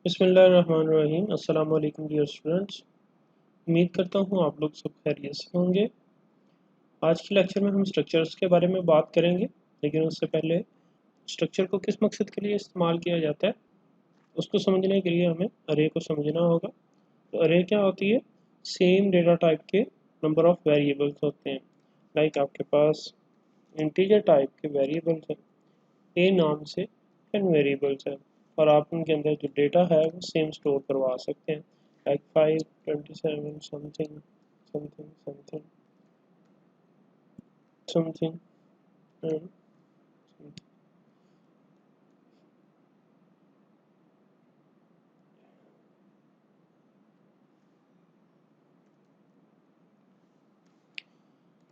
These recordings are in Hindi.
बिस्मिल्लाहिर्रहमानिर्रहीम। अस्सलाम वालेकुम डियर स्टूडेंट्स। उम्मीद करता हूँ आप लोग सब खैरियत से होंगे। आज के लेक्चर में हम स्ट्रक्चर्स के बारे में बात करेंगे, लेकिन उससे पहले स्ट्रक्चर को किस मकसद के लिए इस्तेमाल किया जाता है उसको समझने के लिए हमें अरे को समझना होगा। तो अरे क्या होती है? सेम डेटा टाइप के नंबर ऑफ वेरिएबल्स होते हैं। लाइक आपके पास इंटीजर टाइप के वेरिएबल्स हैं, ए नाम से 10 वेरिएबल्स हैं और आप उनके अंदर जो डेटा है वो सेम स्टोर करवा सकते हैं। Like 5, 27, something something something something and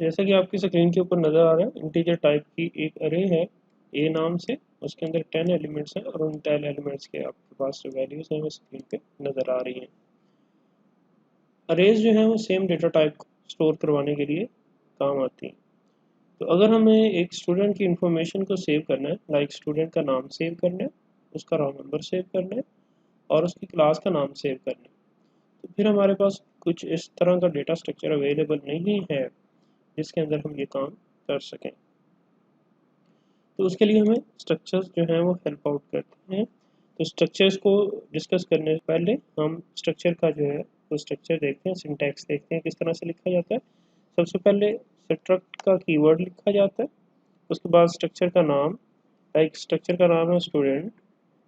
जैसा कि आपकी स्क्रीन के ऊपर नज़र आ रहा है, इंटीजर टाइप की एक अरे है ए नाम से। उसके अंदर 10 एलिमेंट्स हैं और उन 10 एलिमेंट्स के आपके पास जो वैल्यूज़ हैं वो स्क्रीन पे नज़र आ रही हैं। अरेज जो है वो सेम डेटा टाइप को स्टोर करवाने के लिए काम आती हैं। तो अगर हमें एक स्टूडेंट की इंफॉर्मेशन को सेव करना है, लाइक स्टूडेंट का नाम सेव करना है, उसका रोल नंबर सेव करना है और उसकी क्लास का नाम सेव करना है, तो फिर हमारे पास कुछ इस तरह का डेटा स्ट्रक्चर अवेलेबल नहीं है जिसके अंदर हम ये काम कर सकें। तो उसके लिए हमें स्ट्रक्चर्स जो हैं वो हेल्प आउट करते हैं। तो स्ट्रक्चर्स को डिस्कस करने से पहले हम स्ट्रक्चर का जो है वो स्ट्रक्चर देखते हैं, सिंटैक्स देखते हैं किस तरह से लिखा जाता है। सबसे पहले स्ट्रक्ट का कीवर्ड लिखा जाता है, उसके बाद स्ट्रक्चर का नाम, लाइक स्ट्रक्चर का नाम है स्टूडेंट,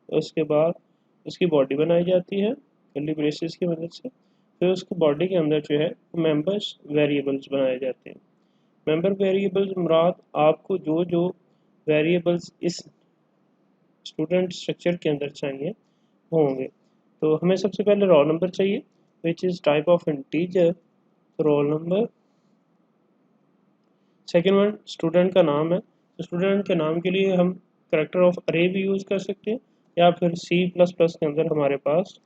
उसके बाद उसकी बॉडी बनाई जाती है कर्ली ब्रेसेस की मदद से। फिर उसकी बॉडी के अंदर जो है मेंबर्स वेरिएबल्स बनाए जाते हैं। मेंबर वेरिएबल्स मुराद आपको जो जो वेरिएबल्स इस स्टूडेंट स्ट्रक्चर के अंदर चाहिए होंगे। तो हमें सबसे पहले रोल नंबर चाहिए, which is type of integer roll number. Second one student का नाम है, तो स्टूडेंट के नाम के लिए हम करेक्टर ऑफ अरे भी यूज़ कर सकते हैं, या फिर C++ के अंदर हमारे पास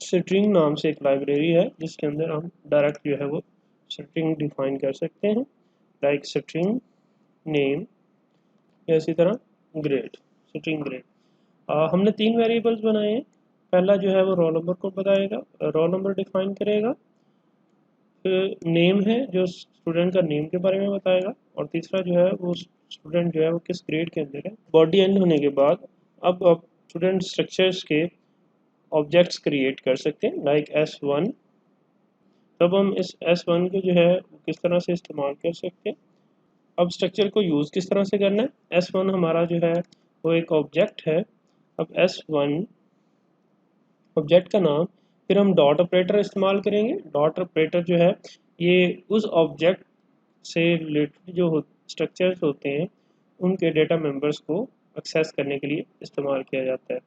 स्ट्रिंग नाम से एक लाइब्रेरी है जिसके अंदर हम डायरेक्ट जो है वो स्ट्रिंग डिफाइन कर सकते हैं, लाइक स्ट्रिंग नेम या इसी तरह ग्रेड, स्ट्रिंग ग्रेड। हमने 3 वेरिएबल्स बनाए हैं। पहला जो है वो रोल नंबर को बताएगा, रोल नंबर डिफाइन करेगा। फिर नेम है जो स्टूडेंट का नेम के बारे में बताएगा, और तीसरा जो है वो स्टूडेंट जो है वो किस ग्रेड के अंदर है। बॉडी एंड होने के बाद अब आप स्टूडेंट स्ट्रक्चर्स के ऑब्जेक्ट्स क्रिएट कर सकते हैं, लाइक S1। तब हम इस S1 को जो है वो किस तरह से इस्तेमाल कर सकते हैं। अब स्ट्रक्चर को यूज़ किस तरह से करना है। S1 हमारा जो है वो एक ऑब्जेक्ट है। अब S1 ऑब्जेक्ट का नाम, फिर हम डॉट ऑपरेटर इस्तेमाल करेंगे। डॉट ऑपरेटर जो है ये उस ऑब्जेक्ट से रिलेटेड जो स्ट्रक्चर्स होते हैं उनके डेटा मेंबर्स को एक्सेस करने के लिए इस्तेमाल किया जाता है।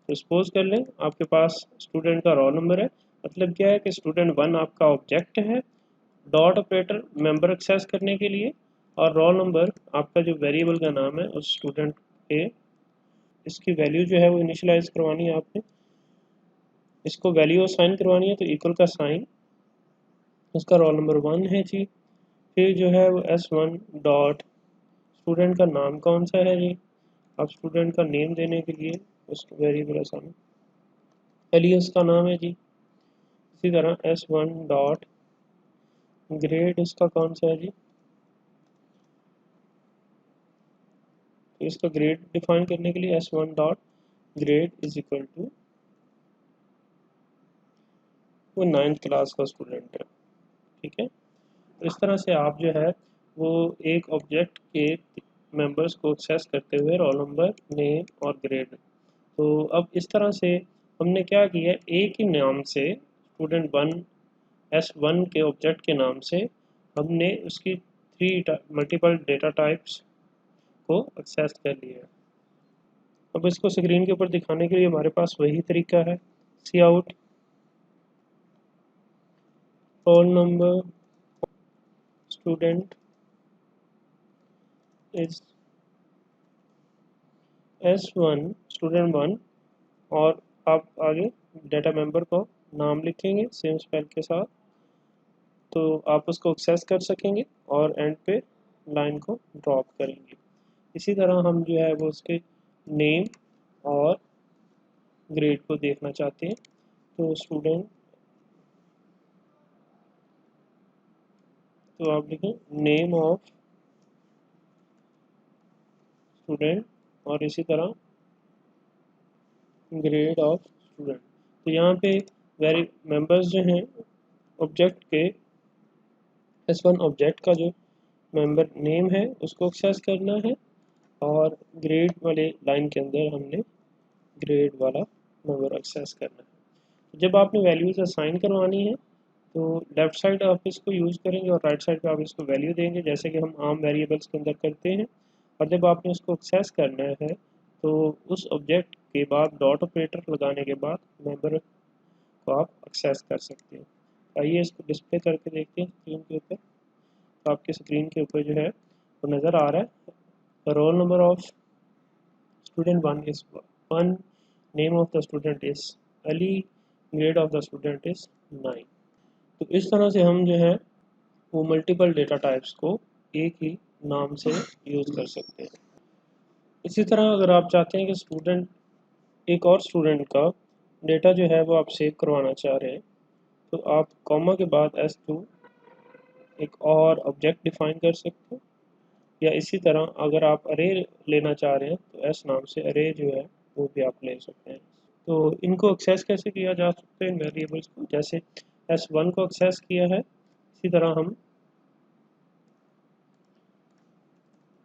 तो सपोज कर लें आपके पास स्टूडेंट का रोल नंबर है, मतलब क्या है कि स्टूडेंट 1 आपका ऑब्जेक्ट है, डॉट ऑपरेटर मेंबर एक्सेस करने के लिए, और रोल नंबर आपका जो वेरिएबल का नाम है उस स्टूडेंट के, इसकी वैल्यू जो है वो इनिशियलाइज करवानी है आपने, इसको वैल्यू असाइन करवानी है, तो इक्वल का साइन, उसका रोल नंबर 1 है जी। फिर जो है वो S1 डॉट स्टूडेंट का नाम कौन सा है जी, आप स्टूडेंट का नेम देने के लिए उस वेरिएबल असाइन, एलियस का नाम है जी। इसी तरह S1 डॉट ग्रेड इसका कौन सा है जी, तो इसका ग्रेड डिफाइन करने के लिए S1 dot grade is equal to वो 9th क्लास का स्टूडेंट है। ठीक है, तो इस तरह से आप जो है वो एक ऑब्जेक्ट के मेंबर्स को एक्सेस करते हुए रोल नंबर, नेम और ग्रेड। तो अब इस तरह से हमने क्या किया, एक ही नाम से स्टूडेंट 1 S1 के ऑब्जेक्ट के नाम से हमने उसकी 3 मल्टीपल डेटा टाइप्स को एक्सेस कर लिया। अब इसको स्क्रीन के ऊपर दिखाने के लिए हमारे पास वही तरीका है, cout roll number student is S1 student 1, और आप आगे डेटा मेंबर को नाम लिखेंगे सेम स्पेल के साथ, तो आप उसको एक्सेस कर सकेंगे और एंड पे लाइन को ड्रॉप करेंगे। इसी तरह हम जो है वो उसके नेम और ग्रेड को देखना चाहते हैं तो स्टूडेंट, तो आप लिखें नेम ऑफ स्टूडेंट और इसी तरह ग्रेड ऑफ स्टूडेंट। तो यहाँ पे वेरी मेंबर्स जो हैं ऑब्जेक्ट के, S1 ऑब्जेक्ट का जो मेंबर नेम है उसको एक्सेस करना है और ग्रेड वाले लाइन के अंदर हमने ग्रेड वाला मेंबर एक्सेस करना है। जब आपने वैल्यूज असाइन करवानी है तो लेफ्ट साइड आप इसको यूज़ करेंगे और राइट साइड पे आप इसको वैल्यू देंगे, जैसे कि हम आम वेरिएबल्स के अंदर करते हैं। और जब आपने उसको एक्सेस करना है तो उस ऑब्जेक्ट के बाद डॉट ऑपरेटर लगाने के बाद मेंबर को आप एक्सेस कर सकते हैं। आइए इसको डिस्प्ले करके देखते हैं स्क्रीन के ऊपर। तो आपके स्क्रीन के ऊपर जो है वो नज़र आ रहा है role number of student 1 is 1, name of the student is Ali, grade of the student is 9। तो इस तरह से हम जो है वो मल्टीपल डेटा टाइप्स को एक ही नाम से यूज़ कर सकते हैं। इसी तरह अगर आप चाहते हैं कि स्टूडेंट, एक और स्टूडेंट का डेटा जो है वो आप सेव करवाना चाह रहे हैं तो आप कॉमा के बाद S2 एक और ऑब्जेक्ट डिफाइन कर सकते हैं, या इसी तरह अगर आप अरे लेना चाह रहे हैं तो S नाम से अरे जो है वो भी आप ले सकते हैं। तो इनको एक्सेस कैसे किया जा सकता है इन वेरिएबल्स को, जैसे S1 को एक्सेस किया है इसी तरह हम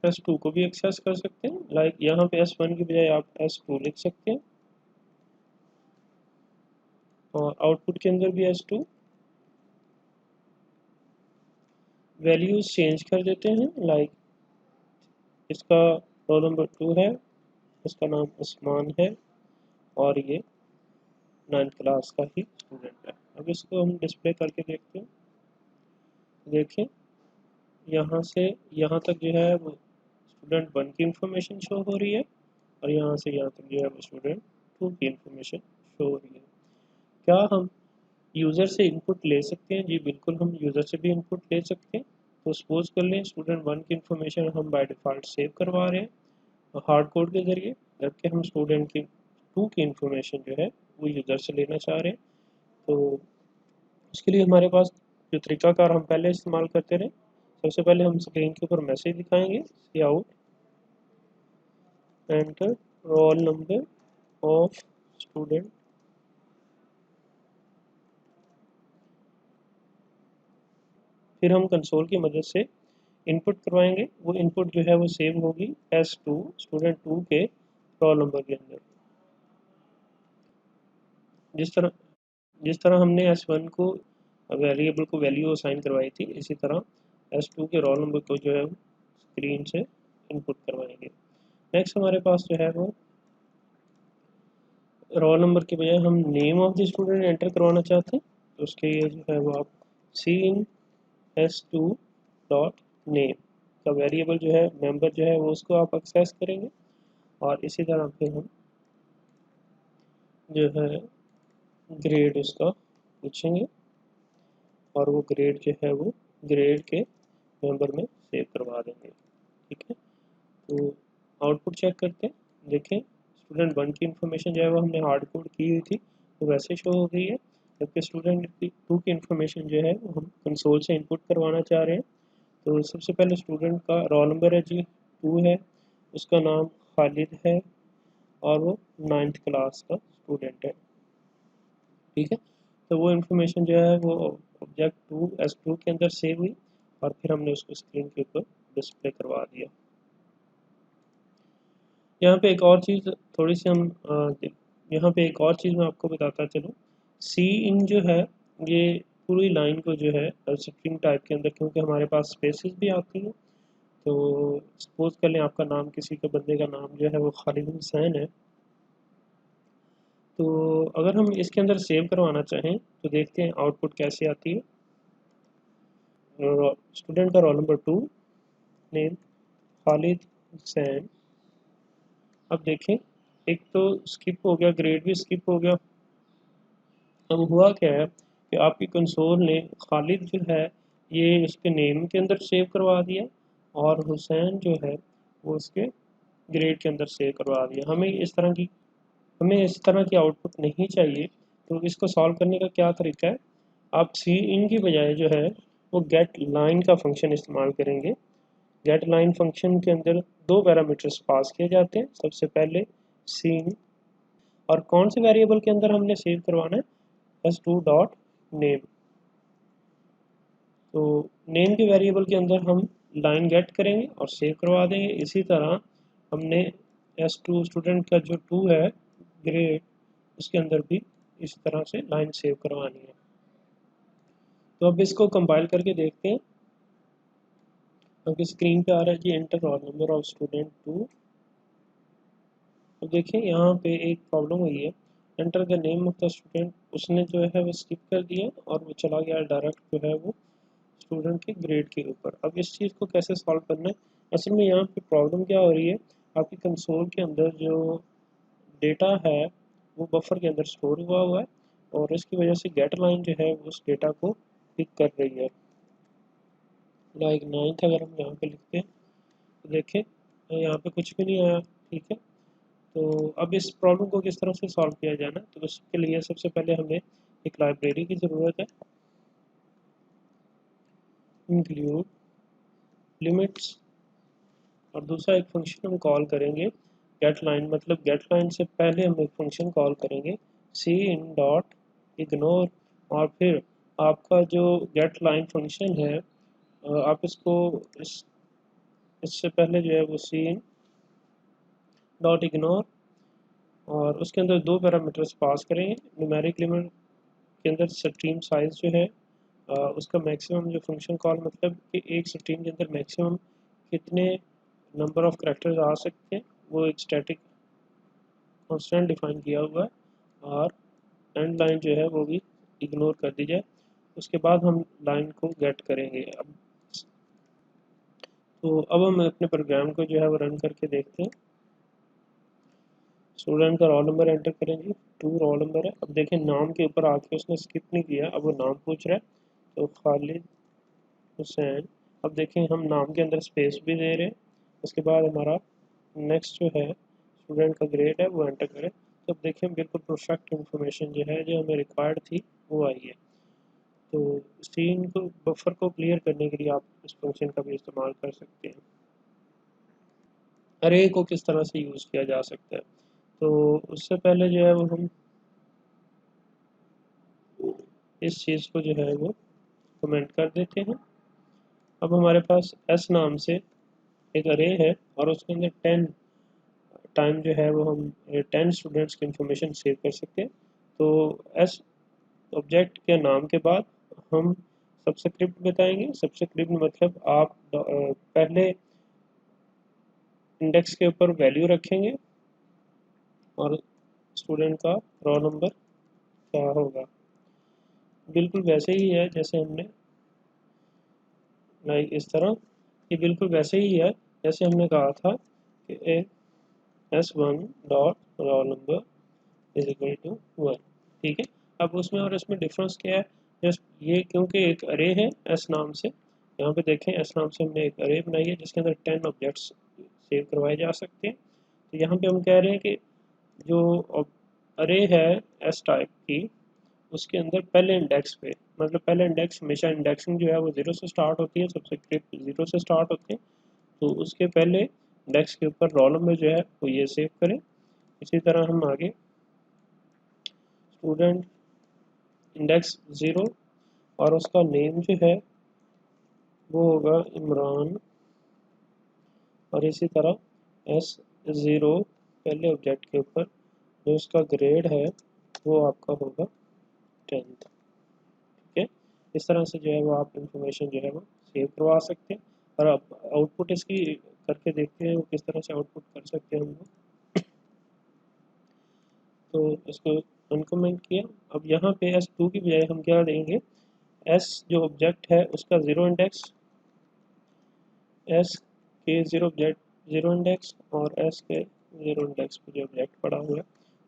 S2 को भी एक्सेस कर सकते हैं। लाइक यहाँ पे S1 की बजाय आप S2 लिख सकते हैं और आउटपुट के अंदर भी S2 वैल्यूज चेंज कर देते हैं। लाइक इसका रोल नंबर 2 है, इसका नाम उस्मान है और ये 9th क्लास का ही स्टूडेंट है। अब इसको हम डिस्प्ले करके देखते हैं। देखें यहाँ से यहाँ तक जो है वो स्टूडेंट 1 की इंफॉर्मेशन शो हो रही है और यहाँ से यहाँ तक जो है वो स्टूडेंट 2 की इंफॉर्मेशन शो हो रही है। क्या हम यूज़र से इनपुट ले सकते हैं? जी बिल्कुल, हम यूज़र से भी इनपुट ले सकते हैं। तो सपोज कर लें स्टूडेंट 1 की इंफॉर्मेशन हम बाय डिफ़ॉल्ट सेव करवा रहे हैं हार्ड कोड के ज़रिए, जबकि हम स्टूडेंट की 2 की इंफॉर्मेशन जो है वो यूज़र से लेना चाह रहे हैं। तो उसके लिए हमारे पास जो तरीकाकार हम पहले इस्तेमाल करते रहे, सबसे पहले हम स्क्रीन के ऊपर मैसेज दिखाएंगे cout enter roll number of student, फिर हम कंसोल की मदद से इनपुट करवाएंगे। वो इनपुट जो है वो सेव होगी S2 स्टूडेंट 2 के रोल नंबर के अंदर। जिस तरह हमने S1 को वेरिएबल को वैल्यू असाइन करवाई थी, इसी तरह S2 के रोल नंबर को जो है स्क्रीन से इनपुट करवाएंगे। नेक्स्ट हमारे पास जो है वो रोल नंबर के बजाय हम name of the student enter करवाना चाहते हैं, तो उसके लिए जो है वो आप सी इन S2 डॉट नेम का वेरिएबल जो है मेंबर जो है वो उसको आप एक्सेस करेंगे और इसी तरह फिर हम जो है ग्रेड उसका पूछेंगे और वो ग्रेड जो है वो ग्रेड के मेंबर में सेव करवा देंगे। ठीक है, तो आउटपुट चेक करते हैं। देखें स्टूडेंट 1 की इंफॉर्मेशन जो है वो हमने हार्ड कोड की हुई थी तो वैसे शो हो गई है, जबकि स्टूडेंट 2 की इंफॉर्मेशन जो है वो हम कंसोल से इनपुट करवाना चाह रहे हैं। तो सबसे पहले स्टूडेंट का रोल नंबर है जी 2 है, उसका नाम खालिद है और वो 9th क्लास का स्टूडेंट है। ठीक है, तो वो इन्फॉर्मेशन जो है वो ऑब्जेक्ट 2 S2 के अंदर सेव हुई और फिर हमने उसको स्क्रीन के ऊपर डिस्प्ले करवा दिया। यहाँ पे एक और चीज़ थोड़ी सी हम यहाँ पे एक और चीज़ मैं आपको बताता चलूँ। सी इन जो है ये पूरी लाइन को जो है स्ट्रिंग टाइप के अंदर, क्योंकि हमारे पास स्पेसेस भी आती हैं, तो सपोज कर लें आपका नाम, किसी के बंदे का नाम जो है वो खालिद हुसैन है, तो अगर हम इसके अंदर सेव करवाना चाहें तो देखते हैं आउटपुट कैसे आती है। स्टूडेंट का roll number 2, name Khalid Hussain. अब देखें एक तो स्किप हो गया, ग्रेड भी स्किप हो गया। अब हुआ क्या है कि आपकी कंसोल ने खालिद जो है ये उसके नेम के अंदर सेव करवा दिया और हुसैन जो है वो उसके ग्रेड के अंदर सेव करवा दिया। हमें इस तरह की हमें इस तरह की आउटपुट नहीं चाहिए, तो इसको सॉल्व करने का क्या तरीका है, आप सी इन की बजाय जो है वो गेट लाइन का फंक्शन इस्तेमाल करेंगे। गेट लाइन फंक्शन के अंदर दो पैरामीटर्स पास किए जाते हैं। सबसे पहले सीन, और कौन से वेरिएबल के अंदर हमने सेव करवाना है, s2 डॉट नेम। तो नेम के वेरिएबल के अंदर हम लाइन गेट करेंगे और सेव करवा देंगे। इसी तरह हमने s2 स्टूडेंट का जो 2 है ग्रेड, उसके अंदर भी इस तरह से लाइन सेव करवानी है। तो अब इसको कंपाइल करके देखते हैं। आपकी स्क्रीन पे आ रहा है कि enter roll number of student 2। तो देखिए यहाँ पे एक प्रॉब्लम हुई है, enter the name of the student, उसने जो है वो स्किप कर दिया और वो चला गया डायरेक्ट जो है वो स्टूडेंट के ग्रेड के ऊपर। अब इस चीज़ को कैसे सॉल्व करना है, असल में यहाँ पे प्रॉब्लम क्या हो रही है, आपकी कंसोल के अंदर जो डेटा है वो बफर के अंदर स्टोर हुआ है और इसकी वजह से गेट लाइन जो है वो उस डेटा को पिक कर रही है। लाइक 9th अगर हम यहाँ पे लिखते हैं तो देखें यहाँ पे कुछ भी नहीं आया, ठीक है। तो अब इस प्रॉब्लम को किस तरह से सॉल्व किया जाना, तो उसके लिए सबसे पहले हमें एक लाइब्रेरी की ज़रूरत है, इंक्लूड लिमिट्स, और दूसरा एक फंक्शन हम कॉल करेंगे गेट लाइन। मतलब गेट लाइन से पहले हम एक फंक्शन कॉल करेंगे सी इन डॉट इग्नोर, और फिर आपका जो गेट लाइन फंक्शन है आप इसको इससे पहले जो है वो सी इन डॉट इग्नोर, और उसके अंदर दो पैरामीटर्स पास करेंगे। न्यूमेरिक लिमिट के अंदर स्ट्रीम साइज जो है उसका मैक्सिमम जो फंक्शन कॉल, मतलब कि एक स्ट्रीम के अंदर मैक्सिमम कितने नंबर ऑफ करेक्टर्स आ सकते हैं, वो एक स्टैटिक कांस्टेंट डिफाइन किया हुआ है। और एंड लाइन जो है वो भी इग्नोर कर दी जाए। उसके बाद हम लाइन को गेट करेंगे। अब हम अपने प्रोग्राम को जो है वो रन करके देखते हैं। स्टूडेंट का रोल नंबर एंटर करेंगे, 2 रोल नंबर है। अब देखें नाम के ऊपर आके उसने स्किप नहीं किया, अब वो नाम पूछ रहा है, तो खालिद हुसैन। अब देखें हम नाम के अंदर स्पेस भी दे रहे हैं। उसके बाद हमारा नेक्स्ट जो है स्टूडेंट का ग्रेड है वो एंटर करें। तो अब देखें बिल्कुल परफेक्ट इंफॉर्मेशन जो है जो हमें रिक्वायर्ड थी वो आई है। तो स्क्रीन को बफर को क्लियर करने के लिए आप इस फंक्शन का भी इस्तेमाल कर सकते हैं। अरे को किस तरह से यूज़ किया जा सकता है, तो उससे पहले जो है वो हम इस चीज़ को जो है वो कमेंट कर देते हैं। अब हमारे पास एस नाम से एक अरे है और उसके अंदर 10 टाइम जो है वो हम 10 स्टूडेंट्स की इंफॉर्मेशन सेव कर सकते हैं। तो एस ऑब्जेक्ट के नाम के बाद हम सबस्क्रिप्ट बताएंगे। सबस्क्रिप्ट मतलब आप पहले इंडेक्स के ऊपर वैल्यू रखेंगे और स्टूडेंट का रोल नंबर क्या होगा। बिल्कुल वैसे ही है जैसे हमने लाइक इस तरह, ये बिल्कुल वैसे ही है जैसे हमने कहा था कि s1 dot roll number is equal to 1, ठीक है। अब उसमें और इसमें डिफरेंस क्या है, जस्ट ये क्योंकि एक अरे है एस नाम से, यहाँ पे देखें एस नाम से हमने एक अरे बनाई है जिसके अंदर 10 ऑब्जेक्ट्स सेव करवाए जा सकते हैं। तो यहाँ पे हम कह रहे हैं कि जो अरे है एस टाइप की, उसके अंदर पहले इंडेक्स पे, मतलब पहले इंडेक्स हमेशा इंडेक्सिंग जो है वो 0 से स्टार्ट होती है, सबसे क्रिप्ट 0 से स्टार्ट होते हैं। तो उसके पहले इंडेक्स के ऊपर रोल नंबर जो है वो ये सेव करें। इसी तरह हम आगे स्टूडेंट इंडेक्स 0 और उसका नेम जो है वो होगा इमरान, और इसी तरह S0 पहले ऑब्जेक्ट के ऊपर जो उसका ग्रेड है वो आपका होगा 10th, ठीक है। इस तरह से जो है वो आप इंफॉर्मेशन जो है वो सेव करवा सकते हैं। और अब आउटपुट इसकी करके देखते हैं वो किस तरह से आउटपुट कर सकते हैं हम लोग। तो इसको अनकमेंट किया। अब यहाँ पे S2 की बजाय हम क्या देंगे, S जो ऑब्जेक्ट है उसका 0 इंडेक्स, S के 0 ऑब्जेक्ट 0 इंडेक्स, और S के 0 इंडेक्स पे जो ऑब्जेक्ट पड़ा हुआ है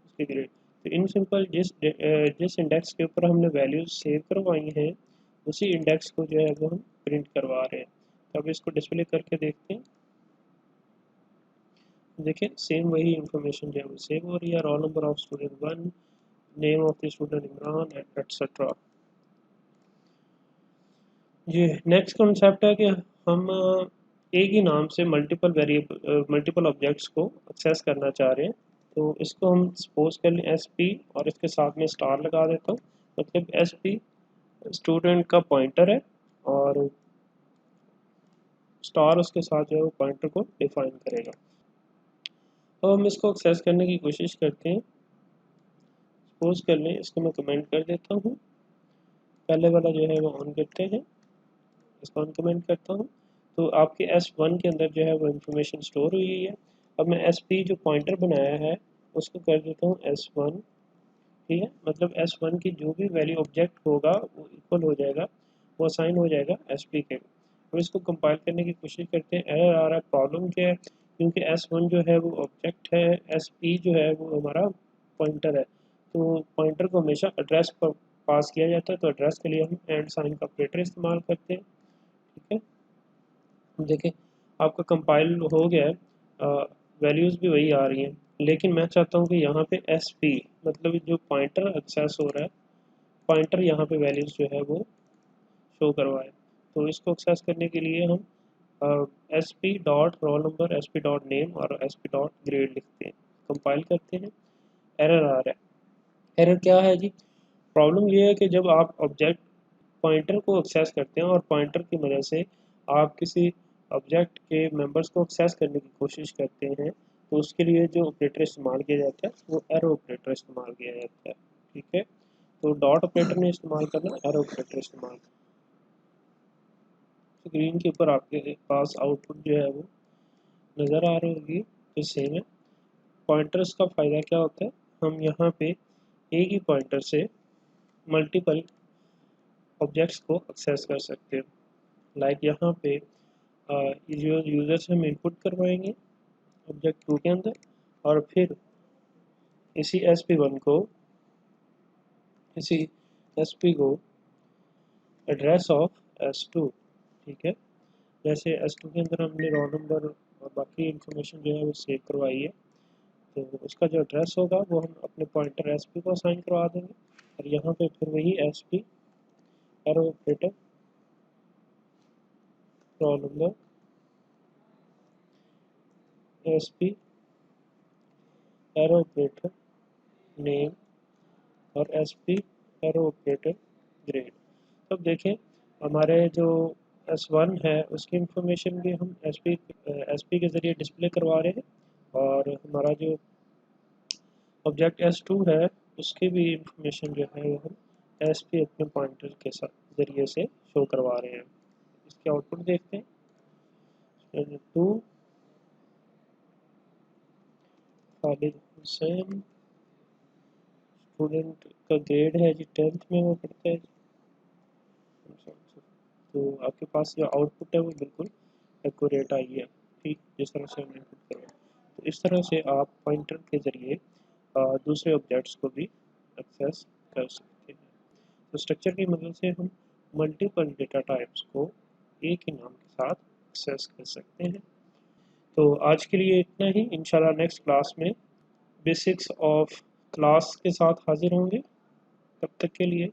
उसके ग्रेड। तो इन सिंपल जिस इंडेक्स के ऊपर हमने वैल्यूज सेव करवाई हैं उसी इंडेक्स को जो है वो हम प्रिंट करवा रहे हैं। तो अब इसको डिस्प्ले करके देखते हैं। देखिए सेम वही इंफॉर्मेशन जो है वो सेव हो रही है, role number of student 1, name of the student Imran etcetera. ये नेक्स्ट कॉन्सेप्ट है कि हम एक ही नाम से मल्टीपल ऑब्जेक्ट्स को एक्सेस करना चाह रहे हैं। तो इसको हम सपोज कर लें एस पी और इसके साथ में स्टार लगा देता हूँ, मतलब एस पी स्टूडेंट का पॉइंटर है और स्टार उसके साथ जो है वो पॉइंटर को डिफाइन करेगा। अब हम इसको एक्सेस करने की कोशिश करते हैं। सपोज कर लें इसको मैं कमेंट कर देता हूँ, पहले वाला जो है वो ऑन करते हैं, इसको ऑन कमेंट करता हूँ। तो आपके S1 के अंदर जो है वो इंफॉर्मेशन स्टोर हुई है। अब मैं SP जो पॉइंटर बनाया है उसको कर देता हूँ S1, ठीक है, मतलब S1 की जो भी वैल्यू ऑब्जेक्ट होगा वो इक्वल हो जाएगा, वो असाइन हो जाएगा SP के। अब इसको कंपाइल करने की कोशिश करते हैं, एरर आ रहा है, प्रॉब्लम क्या है, क्योंकि S1 जो है वो ऑब्जेक्ट है, SP जो है वो हमारा पॉइंटर है। तो पॉइंटर को हमेशा एड्रेस पर पास किया जाता है, तो एड्रेस के लिए हम एंड साइन का ऑपरेटर इस्तेमाल करते हैं, ठीक है। देखिए आपका कंपाइल हो गया है, वैल्यूज़ भी वही आ रही हैं, लेकिन मैं चाहता हूँ कि यहाँ पे SP मतलब जो पॉइंटर एक्सेस हो रहा है, पॉइंटर यहाँ पे वैल्यूज़ जो है वो शो करवाए। तो इसको एक्सेस करने के लिए हम SP dot roll number, SP dot name और SP डॉट ग्रेड लिखते हैं, कंपाइल करते हैं, एरर आ रहा है। एरर क्या है जी, प्रॉब्लम ये है कि जब आप ऑब्जेक्ट पॉइंटर को एक्सेस करते हैं और पॉइंटर की मदद से आप किसी ऑब्जेक्ट के मेंबर्स को एक्सेस करने की कोशिश करते हैं, तो उसके लिए जो ऑपरेटर इस्तेमाल किया जाता है वो एरो ऑपरेटर इस्तेमाल किया जाता है, ठीक है। तो डॉट ऑपरेटर ने इस्तेमाल करना, एरो ऑपरेटर इस्तेमाल। स्क्रीन के ऊपर आपके पास आउटपुट जो है वो नज़र आ रही होगी, तो सेम है। पॉइंटर्स का फ़ायदा क्या होता है, हम यहाँ पे एक ही पॉइंटर से मल्टीपल ऑब्जेक्ट्स को एक्सेस कर सकते हैं। लाइक यहाँ पे जो यूज़र से हम इनपुट करवाएंगे ऑब्जेक्ट 2 के अंदर, और फिर इसी SP को एड्रेस ऑफ S2, ठीक है। जैसे S2 के अंदर हमने रोल नंबर और बाकी इंफॉर्मेशन जो है वो सेव करवाई है, तो उसका जो एड्रेस होगा वो हम अपने पॉइंटर SP को असाइन करवा देंगे, और यहाँ पे फिर वही SP arrow operator roll number SP arrow operator name और SP एरो ऑपरेटर ग्रेड। तब देखें हमारे जो S1 है उसकी इंफॉर्मेशन भी हम SP के ज़रिए डिस्प्ले करवा रहे हैं, और हमारा जो ऑब्जेक्ट S2 है उसकी भी इंफॉर्मेशन जो है वो हम SP अपने पॉइंटर के साथ ज़रिए से शो करवा रहे हैं। इसके आउटपुट देखते हैं, 2 खालिद हुसैन, स्टूडेंट का ग्रेड है जी 10th में वो पढ़ता है। तो आपके पास जो आउटपुट है वो बिल्कुल एक्यूरेट आई है, ठीक जिस तरह से हमने इनपुट करवाया। तो इस तरह से आप पॉइंटर के ज़रिए दूसरे ऑब्जेक्ट्स को भी एक्सेस कर सकते हैं। तो स्ट्रक्चर की मदद से हम मल्टीपल डेटा टाइप्स को एक ही नाम के साथ एक्सेस कर सकते हैं। तो आज के लिए इतना ही, इंशाल्लाह नेक्स्ट क्लास में बेसिक्स ऑफ क्लास के साथ हाजिर होंगे। तब तक के लिए